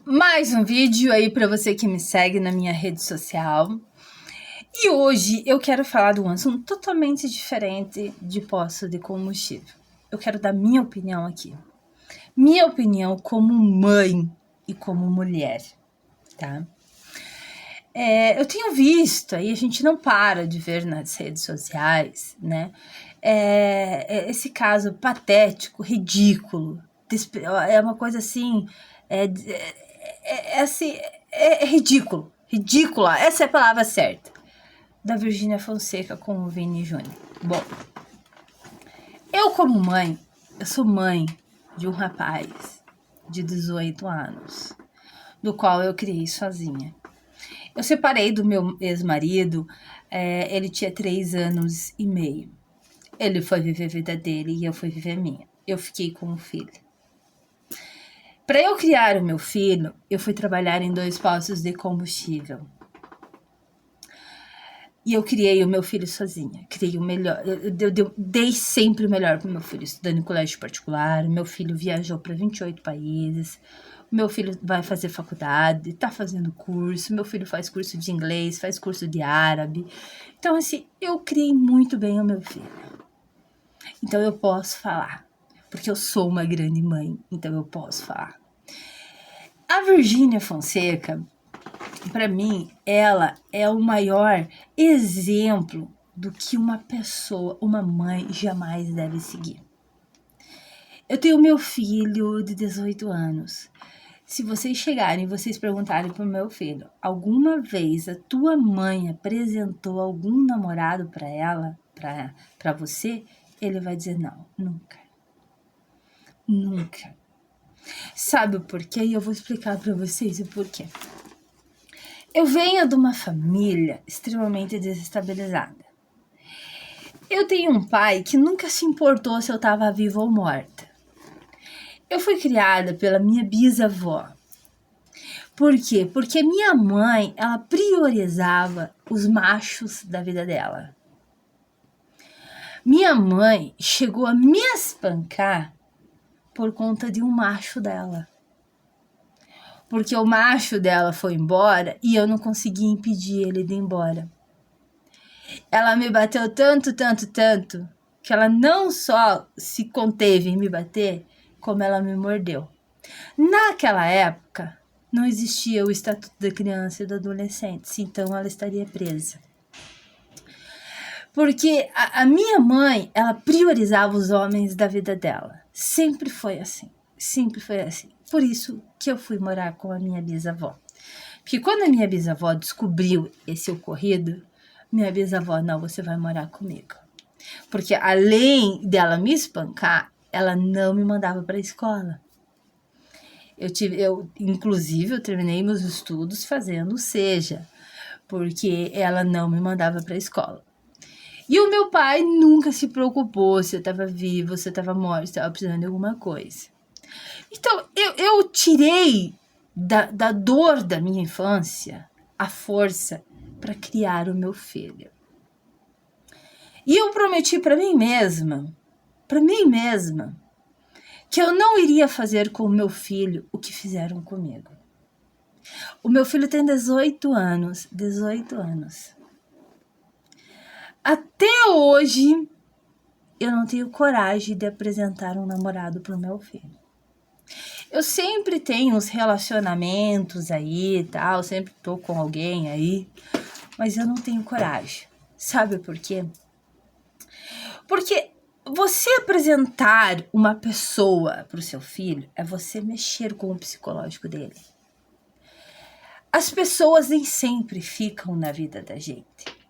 Mais um vídeo aí para você que me segue na minha rede social. E hoje eu quero falar de um assunto totalmente diferente de poço de combustível. Eu quero dar minha opinião aqui. Minha opinião como mãe e como mulher, tá? Eu tenho visto, aí a gente não para de ver nas redes sociais, né? Esse caso patético, ridículo. É uma coisa assim. É, assim, é ridículo. Ridícula, essa é a palavra certa. Da Virgínia Fonseca com o Vini Júnior. Bom, eu como mãe, eu sou mãe de um rapaz de 18 anos, do qual eu criei sozinha. Eu separei do meu ex-marido, ele tinha 3 anos e meio. Ele foi viver a vida dele e eu fui viver a minha. Eu fiquei com o filho. Para eu criar o meu filho, eu fui trabalhar em 2 postos de combustível. E eu criei o meu filho sozinha. Criei o melhor. Eu dei sempre o melhor para o meu filho, estudando em colégio particular. Meu filho viajou para 28 países. Meu filho vai fazer faculdade, está fazendo curso. Meu filho faz curso de inglês, faz curso de árabe. Então, assim, eu criei muito bem o meu filho. Então, eu posso falar. Porque eu sou uma grande mãe, então eu posso falar. A Virgínia Fonseca, para mim, ela é o maior exemplo do que uma pessoa, uma mãe, jamais deve seguir. Eu tenho meu filho de 18 anos. Se vocês chegarem e vocês perguntarem pro meu filho, alguma vez a tua mãe apresentou algum namorado para ela, para você? Ele vai dizer não, nunca. Nunca. Sabe o porquê? E eu vou explicar para vocês o porquê. Eu venho de uma família extremamente desestabilizada. Eu tenho um pai que nunca se importou se eu estava viva ou morta. Eu fui criada pela minha bisavó. Por quê? Porque minha mãe, ela priorizava os machos da vida dela. Minha mãe chegou a me espancar por conta de um macho dela. Porque o macho dela foi embora e eu não consegui impedir ele de ir embora. Ela me bateu tanto, que ela não só se conteve em me bater, como ela me mordeu. Naquela época, não existia o Estatuto da Criança e do Adolescente, então ela estaria presa. Porque a minha mãe, ela priorizava os homens da vida dela. Sempre foi assim. Sempre foi assim. Por isso que eu fui morar com a minha bisavó. Porque quando a minha bisavó descobriu esse ocorrido, minha bisavó, não, você vai morar comigo. Porque além dela me espancar, ela não me mandava para a escola. Inclusive, eu terminei meus estudos fazendo seja, porque ela não me mandava para a escola. E o meu pai nunca se preocupou se eu estava viva, se eu estava morta, se eu estava precisando de alguma coisa. Então, eu tirei da dor da minha infância a força para criar o meu filho. E eu prometi para mim mesma, que eu não iria fazer com o meu filho o que fizeram comigo. O meu filho tem 18 anos. Até hoje, eu não tenho coragem de apresentar um namorado pro meu filho. Eu sempre tenho uns relacionamentos aí e tal, sempre tô com alguém aí, mas eu não tenho coragem. Sabe por quê? Porque você apresentar uma pessoa pro seu filho é você mexer com o psicológico dele. As pessoas nem sempre ficam na vida da gente.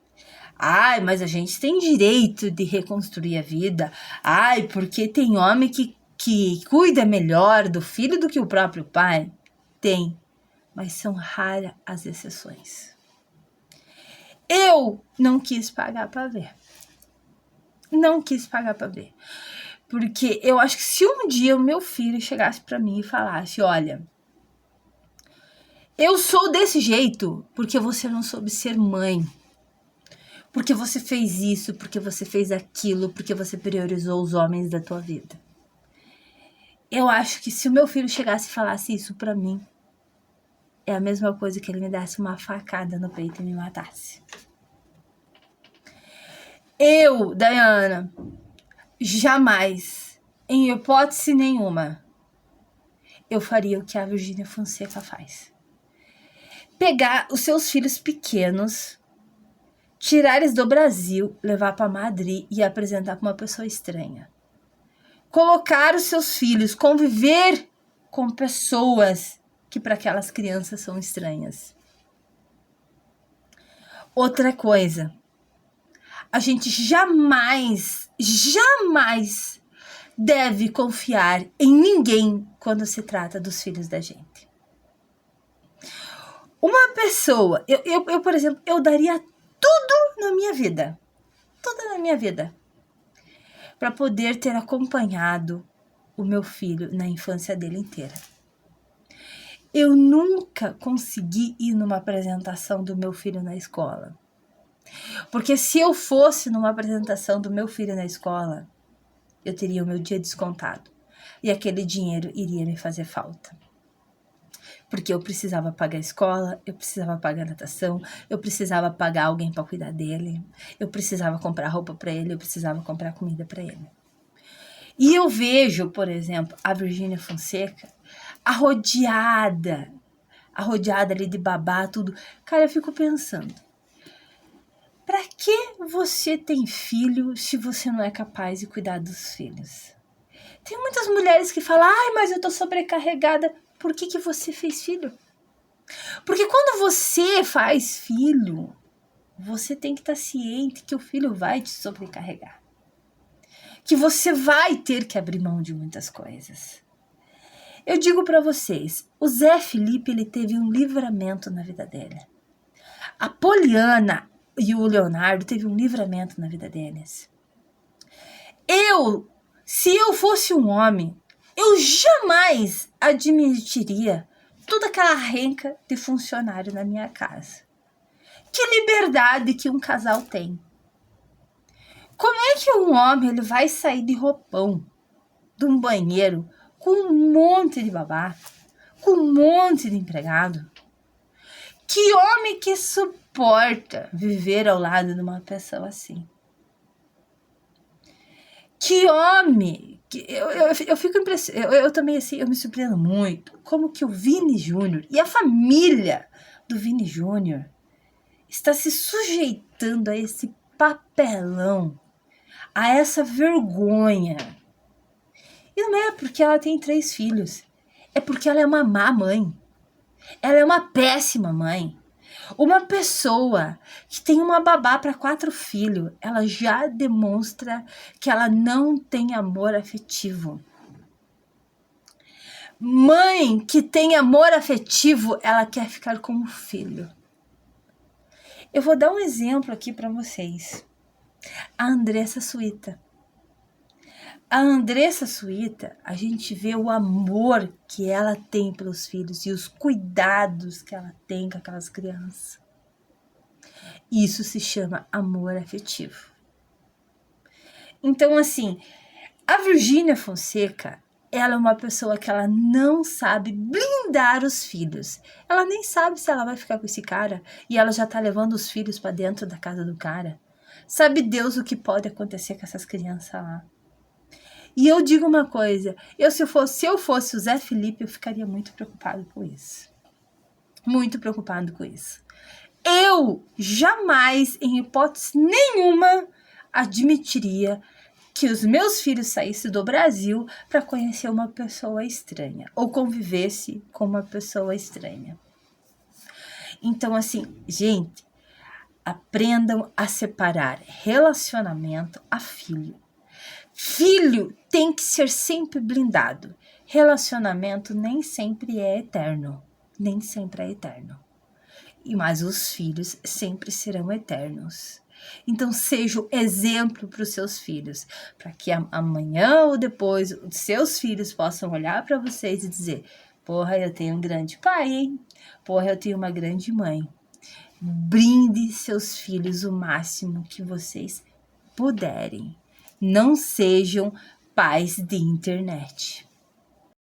Ai, mas a gente tem direito de reconstruir a vida. Ai, porque tem homem que cuida melhor do filho do que o próprio pai. Tem, mas são raras as exceções. Eu não quis pagar para ver. Porque eu acho que se um dia o meu filho chegasse para mim e falasse, olha, eu sou desse jeito porque você não soube ser mãe. Porque você fez isso, porque você fez aquilo, porque você priorizou os homens da tua vida. Eu acho que se o meu filho chegasse e falasse isso pra mim, é a mesma coisa que ele me desse uma facada no peito e me matasse. Eu, Dayana, jamais, em hipótese nenhuma, eu faria o que a Virgínia Fonseca faz. Pegar os seus filhos pequenos, tirar eles do Brasil, levar para Madrid e apresentar para uma pessoa estranha. Colocar os seus filhos, conviver com pessoas que para aquelas crianças são estranhas. Outra coisa, a gente jamais deve confiar em ninguém quando se trata dos filhos da gente. Uma pessoa, eu por exemplo, eu daria tudo na minha vida, para poder ter acompanhado o meu filho na infância dele inteira. Eu nunca consegui ir numa apresentação do meu filho na escola. Porque se eu fosse numa apresentação do meu filho na escola, eu teria o meu dia descontado. E aquele dinheiro iria me fazer falta. Porque eu precisava pagar a escola, eu precisava pagar a natação, eu precisava pagar alguém para cuidar dele, eu precisava comprar roupa para ele, eu precisava comprar comida para ele. E eu vejo, por exemplo, a Virgínia Fonseca arrodeada ali de babá, tudo. Cara, eu fico pensando, pra que você tem filho se você não é capaz de cuidar dos filhos? Tem muitas mulheres que falam, mas eu tô sobrecarregada. Por que você fez filho? Porque quando você faz filho, você tem que estar ciente que o filho vai te sobrecarregar. Que você vai ter que abrir mão de muitas coisas. Eu digo para vocês, o Zé Felipe, ele teve um livramento na vida dele. A Poliana e o Leonardo teve um livramento na vida deles. Se eu fosse um homem, eu jamais admitiria toda aquela renca de funcionário na minha casa. Que liberdade que um casal tem. Como é que um homem ele vai sair de roupão de um banheiro com um monte de babá, com um monte de empregado? Que homem que suporta viver ao lado de uma pessoa assim? Que homem! Eu fico impressionada. Eu também, assim, eu me surpreendo muito como que o Vini Júnior e a família do Vini Júnior está se sujeitando a esse papelão, a essa vergonha. E não é porque ela tem 3 filhos, é porque ela é uma má mãe. Ela é uma péssima mãe. Uma pessoa que tem uma babá para 4 filhos, ela já demonstra que ela não tem amor afetivo. Mãe que tem amor afetivo, ela quer ficar com o filho. Eu vou dar um exemplo aqui para vocês. A Andressa Suíta. A Andressa Suíta, a gente vê o amor que ela tem pelos filhos e os cuidados que ela tem com aquelas crianças. Isso se chama amor afetivo. Então, assim, a Virgínia Fonseca, ela é uma pessoa que ela não sabe blindar os filhos. Ela nem sabe se ela vai ficar com esse cara e ela já tá levando os filhos para dentro da casa do cara. Sabe Deus o que pode acontecer com essas crianças lá. E eu digo uma coisa, se eu fosse o Zé Felipe, eu ficaria muito preocupado com isso. Muito preocupado com isso. Eu jamais, em hipótese nenhuma, admitiria que os meus filhos saíssem do Brasil para conhecer uma pessoa estranha ou convivesse com uma pessoa estranha. Então, assim, gente, aprendam a separar relacionamento a filho. Filho tem que ser sempre blindado. Relacionamento nem sempre é eterno. Nem sempre é eterno. Mas os filhos sempre serão eternos. Então, seja o exemplo para os seus filhos. Para que amanhã ou depois os seus filhos possam olhar para vocês e dizer: porra, eu tenho um grande pai, hein? Porra, eu tenho uma grande mãe. Brinde seus filhos o máximo que vocês puderem. Não sejam pais de internet.